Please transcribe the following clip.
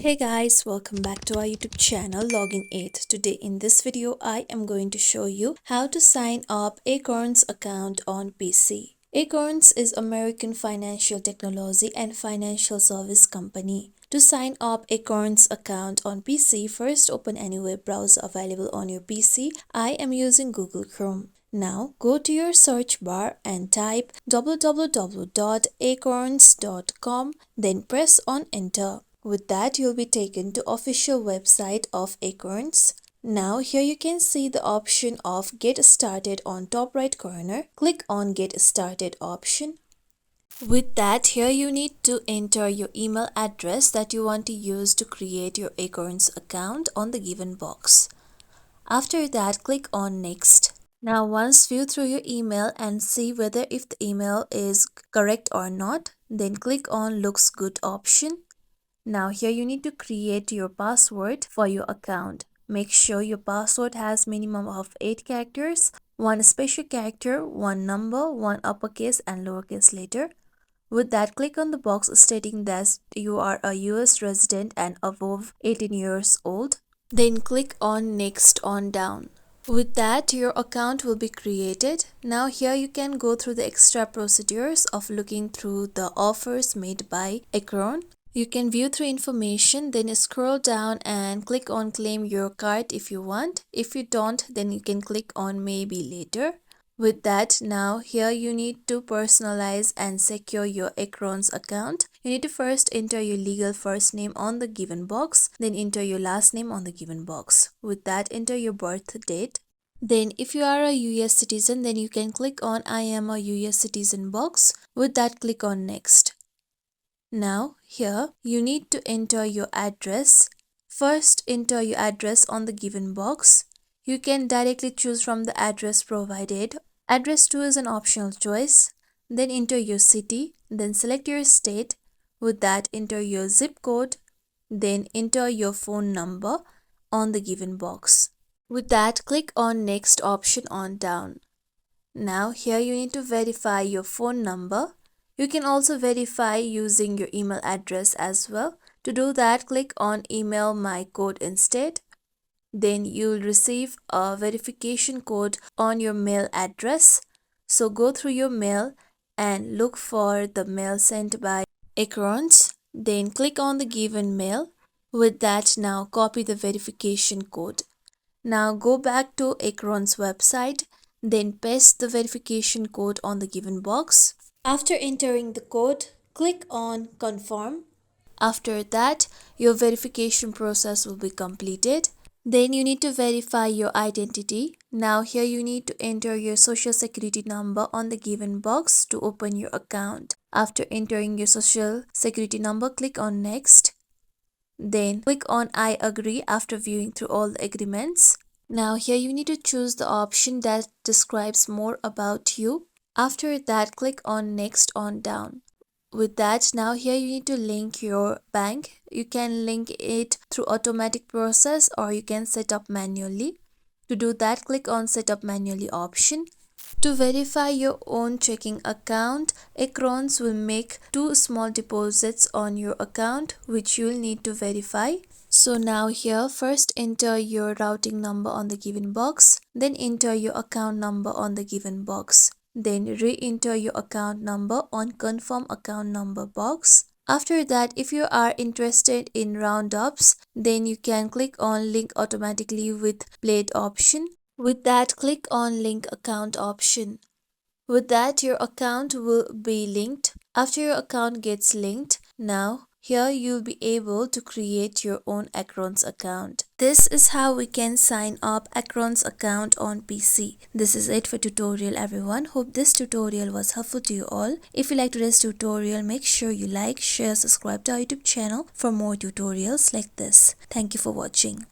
Hey guys, welcome back to our YouTube channel Login 8. Today in this video I am going to show you how to sign up Acorns account on PC. Acorns is American financial technology and financial service company. To sign up Acorns account on PC, first open any web browser available on your PC. I am using Google Chrome. Now go to your search bar and type www.acorns.com, then press on enter. With that, you'll be taken to official website of Acorns. Now here you can see the option of Get Started on top right corner. Click on Get Started option. With that, here you need to enter your email address that you want to use to create your Acorns account on the given box. After that, click on Next. Now once view through your email and see whether if the email is correct or not, then click on Looks Good option. Now here you need to create your password for your account. Make sure your password has minimum of 8 characters, 1 special character, 1 number, 1 uppercase and lowercase letter. With that, click on the box stating that you are a US resident and above 18 years old. Then click on Next on down. With that, your account will be created. Now here you can go through the extra procedures of looking through the offers made by Acorn. You can view through information, then scroll down and click on claim your card if you want. If you don't, then you can click on maybe later. With that, now here you need to personalize and secure your Acorns account. You need to first enter your legal first name on the given box, then enter your last name on the given box. With that, enter your birth date. Then if you are a US citizen, then you can click on I am a US citizen box. With that, click on next. Now here you need to enter your address. First enter your address on the given box. You can directly choose from the address provided. Address 2 is an optional choice. Then enter your city, then select your state. With that, enter your zip code, then enter your phone number on the given box. With that, click on next option on down. Now here you need to verify your phone number. You can also verify using your email address as well. To do that, click on email my code instead. Then you'll receive a verification code on your mail address. So go through your mail and look for the mail sent by Acorns. Then click on the given mail. With that, now copy the verification code. Now go back to Acorns website. Then paste the verification code on the given box. After entering the code, click on confirm. After that, your verification process will be completed. Then you need to verify your identity. Now here you need to enter your social security number on the given box to open your account. After entering your social security number, click on next. Then click on I agree after viewing through all the agreements. Now here you need to choose the option that describes more about you. After that, click on next on down. With that, now here you need to link your bank. You can link it through automatic process or you can set up manually. To do that, click on set up manually option. To verify your own checking account, Acorns will make 2 small deposits on your account which you'll need to verify. So now here, first enter your routing number on the given box, then enter your account number on the given box. Then re-enter your account number on confirm account number box. After that, if you are interested in roundups, then you can click on link automatically with blade option. With that, click on link account option. With that, your account will be linked. After your account gets linked, now here you'll be able to create your own Acorns account. This is how we can sign up Acorns account on PC. This is it for tutorial everyone. Hope this tutorial was helpful to you all. If you liked today's tutorial, make sure you like, share, subscribe to our YouTube channel for more tutorials like this. Thank you for watching.